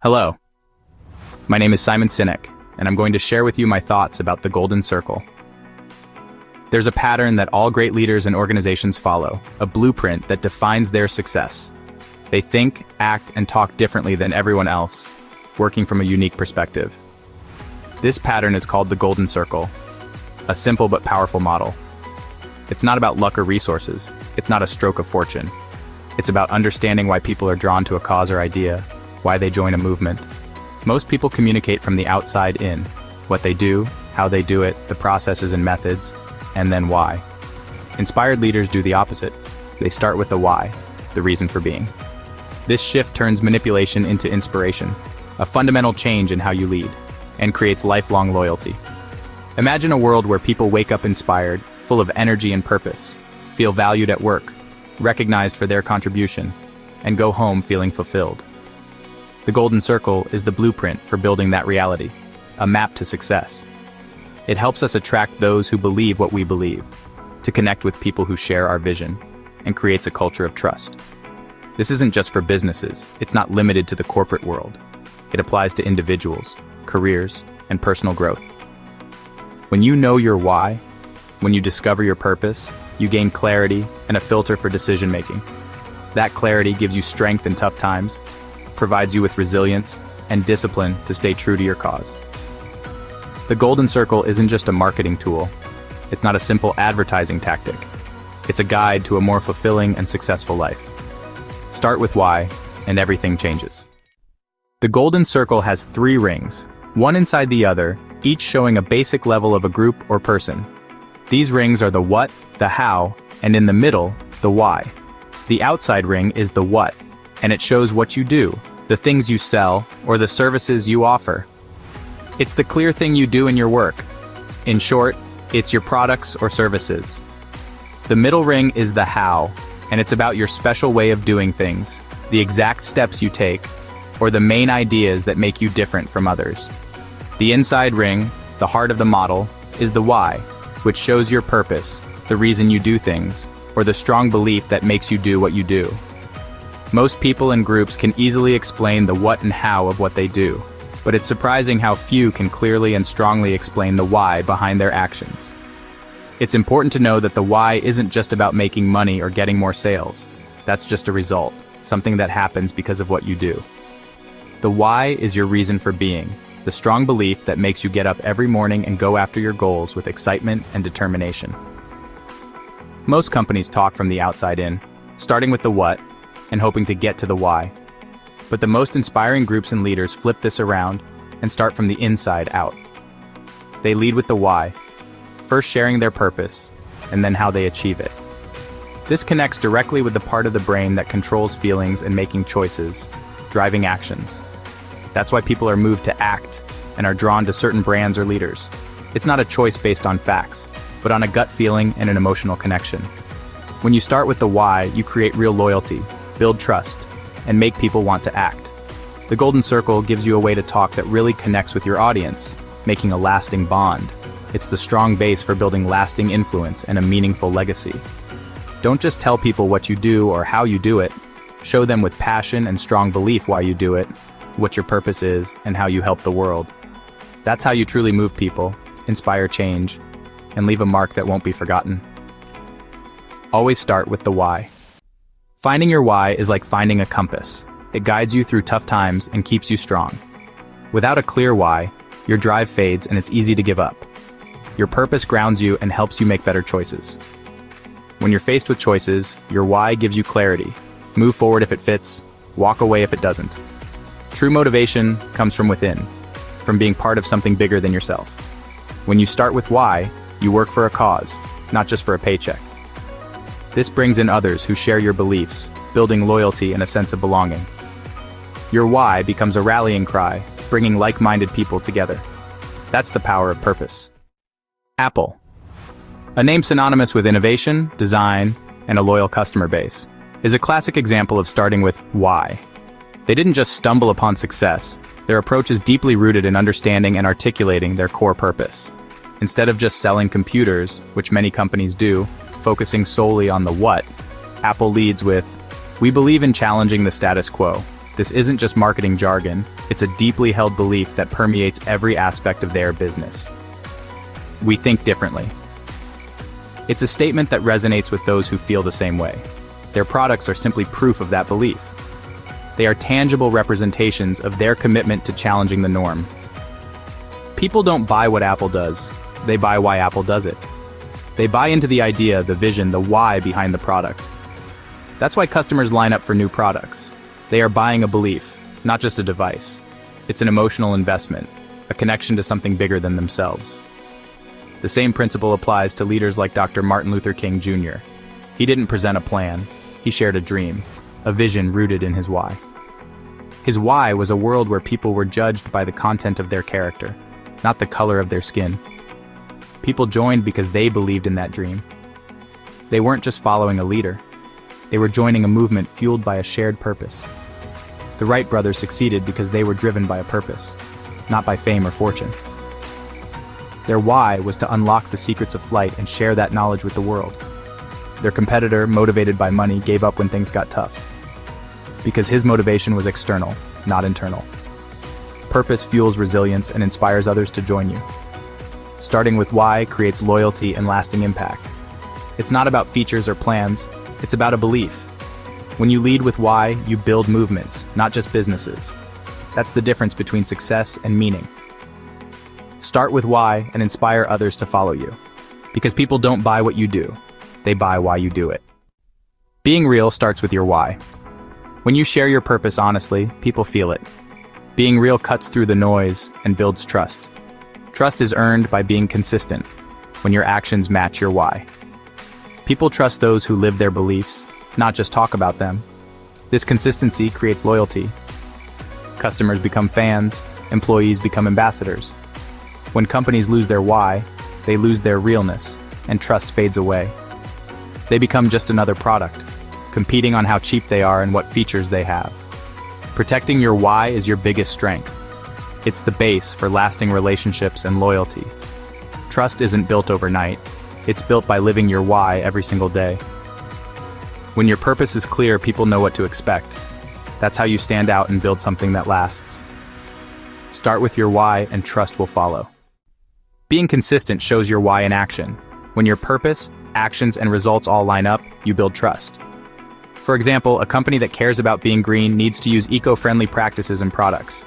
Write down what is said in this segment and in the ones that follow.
Hello, my name is Simon Sinek, and I'm going to share with you my thoughts about the Golden Circle. There's a pattern that all great leaders and organizations follow, a blueprint that defines their success. They think, act, and talk differently than everyone else, working from a unique perspective. This pattern is called the Golden Circle, a simple but powerful model. It's not about luck or resources. It's not a stroke of fortune. It's about understanding why people are drawn to a cause or idea, why they join a movement. Most people communicate from the outside in, what they do, how they do it, the processes and methods, and then why. Inspired leaders do the opposite. They start with the why, the reason for being. This shift turns manipulation into inspiration, a fundamental change in how you lead, and creates lifelong loyalty. Imagine a world where people wake up inspired, full of energy and purpose, feel valued at work, recognized for their contribution, and go home feeling fulfilled. The Golden Circle is the blueprint for building that reality, a map to success. It helps us attract those who believe what we believe, to connect with people who share our vision, and creates a culture of trust. This isn't just for businesses. It's not limited to the corporate world. It applies to individuals, careers, and personal growth. When you know your why, when you discover your purpose, you gain clarity and a filter for decision-making. That clarity gives you strength in tough times, provides you with resilience and discipline to stay true to your cause. The Golden Circle isn't just a marketing tool. It's not a simple advertising tactic. It's a guide to a more fulfilling and successful life. Start with why, and everything changes. The Golden Circle has 3 rings, one inside the other, each showing a basic level of a group or person. These rings are the what, the how, and in the middle, the why. The outside ring is the what, and it shows what you do, the things you sell, or the services you offer. It's the clear thing you do in your work. In short, it's your products or services. The middle ring is the how, and it's about your special way of doing things, the exact steps you take, or the main ideas that make you different from others. The inside ring, the heart of the model, is the why, which shows your purpose, the reason you do things, or the strong belief that makes you do what you do. Most people and groups can easily explain the what and how of what they do, but it's surprising how few can clearly and strongly explain the why behind their actions. It's important to know that the why isn't just about making money or getting more sales. That's just a result, something that happens because of what you do. The why is your reason for being, the strong belief that makes you get up every morning and go after your goals with excitement and determination. Most companies talk from the outside in, starting with the what, and hoping to get to the why. But the most inspiring groups and leaders flip this around and start from the inside out. They lead with the why, first sharing their purpose, and then how they achieve it. This connects directly with the part of the brain that controls feelings and making choices, driving actions. That's why people are moved to act and are drawn to certain brands or leaders. It's not a choice based on facts, but on a gut feeling and an emotional connection. When you start with the why, you create real loyalty, build trust, and make people want to act. The Golden Circle gives you a way to talk that really connects with your audience, making a lasting bond. It's the strong base for building lasting influence and a meaningful legacy. Don't just tell people what you do or how you do it. Show them with passion and strong belief why you do it, what your purpose is, and how you help the world. That's how you truly move people, inspire change, and leave a mark that won't be forgotten. Always start with the why. Finding your why is like finding a compass. It guides you through tough times and keeps you strong. Without a clear why, your drive fades and it's easy to give up. Your purpose grounds you and helps you make better choices. When you're faced with choices, your why gives you clarity. Move forward if it fits, walk away if it doesn't. True motivation comes from within, from being part of something bigger than yourself. When you start with why, you work for a cause, not just for a paycheck. This brings in others who share your beliefs, building loyalty and a sense of belonging. Your why becomes a rallying cry, bringing like-minded people together. That's the power of purpose. Apple. A name synonymous with innovation, design, and a loyal customer base, is a classic example of starting with why. They didn't just stumble upon success. Their approach is deeply rooted in understanding and articulating their core purpose. Instead of just selling computers, which many companies do, focusing solely on the what, Apple leads with, "We believe in challenging the status quo, This isn't just marketing jargon, it's a deeply held belief that permeates every aspect of their business. We think differently. It's a statement that resonates with those who feel the same way. Their products are simply proof of that belief. They are tangible representations of their commitment to challenging the norm. People don't buy what Apple does, they buy why Apple does it. They buy into the idea, the vision, the why behind the product. That's why customers line up for new products. They are buying a belief, not just a device. It's an emotional investment, a connection to something bigger than themselves. The same principle applies to leaders like Dr. Martin Luther King Jr. He didn't present a plan, he shared a dream, a vision rooted in his why. His why was a world where people were judged by the content of their character, not the color of their skin. People joined because they believed in that dream. They weren't just following a leader. They were joining a movement fueled by a shared purpose. The Wright brothers succeeded because they were driven by a purpose, not by fame or fortune. Their why was to unlock the secrets of flight and share that knowledge with the world. Their competitor, motivated by money, gave up when things got tough, because his motivation was external, not internal. Purpose fuels resilience and inspires others to join you. Starting with why creates loyalty and lasting impact. It's not about features or plans, it's about a belief. When you lead with why, you build movements, not just businesses. That's the difference between success and meaning. Start with why and inspire others to follow you. Because people don't buy what you do, they buy why you do it. Being real starts with your why. When you share your purpose honestly, people feel it. Being real cuts through the noise and builds trust. Trust is earned by being consistent, when your actions match your why. People trust those who live their beliefs, not just talk about them. This consistency creates loyalty. Customers become fans, employees become ambassadors. When companies lose their why, they lose their realness, and trust fades away. They become just another product, competing on how cheap they are and what features they have. Protecting your why is your biggest strength. It's the base for lasting relationships and loyalty. Trust isn't built overnight. It's built by living your why every single day. When your purpose is clear, people know what to expect. That's how you stand out and build something that lasts. Start with your why and trust will follow. Being consistent shows your why in action. When your purpose, actions, and results all line up, you build trust. For example, a company that cares about being green needs to use eco-friendly practices and products.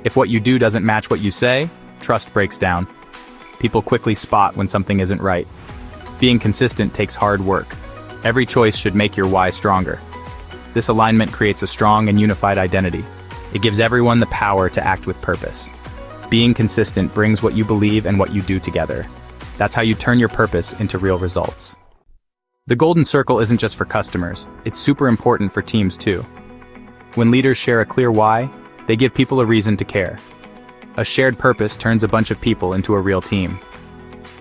If what you do doesn't match what you say, trust breaks down. People quickly spot when something isn't right. Being consistent takes hard work. Every choice should make your why stronger. This alignment creates a strong and unified identity. It gives everyone the power to act with purpose. Being consistent brings what you believe and what you do together. That's how you turn your purpose into real results. The golden circle isn't just for customers, it's super important for teams too. When leaders share a clear why, they give people a reason to care. A shared purpose turns a bunch of people into a real team.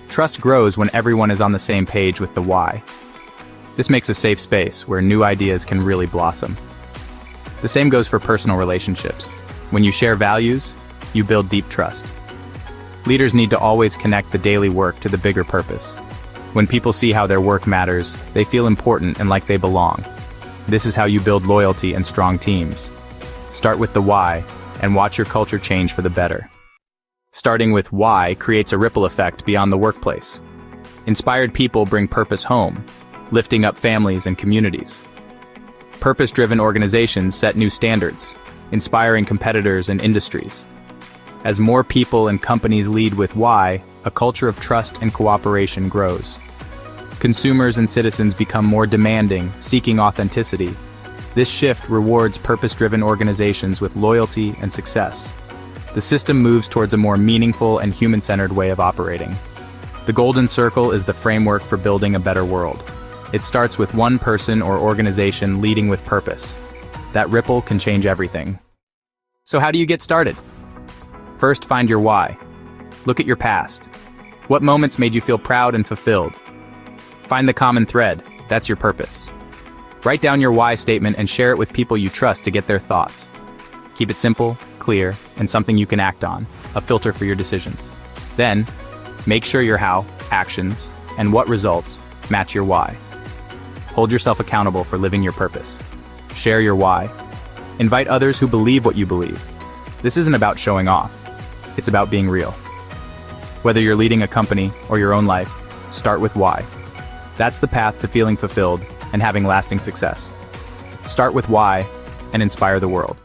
Trust grows when everyone is on the same page with the why. This makes a safe space where new ideas can really blossom. The same goes for personal relationships. When you share values, you build deep trust. Leaders need to always connect the daily work to the bigger purpose. When people see how their work matters, they feel important and like they belong. This is how you build loyalty and strong teams. Start with the why, and watch your culture change for the better. Starting with why creates a ripple effect beyond the workplace. Inspired people bring purpose home, lifting up families and communities. Purpose-driven organizations set new standards, inspiring competitors and industries. As more people and companies lead with why, a culture of trust and cooperation grows. Consumers and citizens become more demanding, seeking authenticity. This shift rewards purpose-driven organizations with loyalty and success. The system moves towards a more meaningful and human-centered way of operating. The golden circle is the framework for building a better world. It starts with one person or organization leading with purpose. That ripple can change everything. So how do you get started? First, find your why. Look at your past. What moments made you feel proud and fulfilled? Find the common thread. That's your purpose. Write down your why statement and share it with people you trust to get their thoughts. Keep it simple, clear, and something you can act on, a filter for your decisions. Then, make sure your how, actions, and what results match your why. Hold yourself accountable for living your purpose. Share your why. Invite others who believe what you believe. This isn't about showing off. It's about being real. Whether you're leading a company or your own life, start with why. That's the path to feeling fulfilled and having lasting success. Start with why and inspire the world.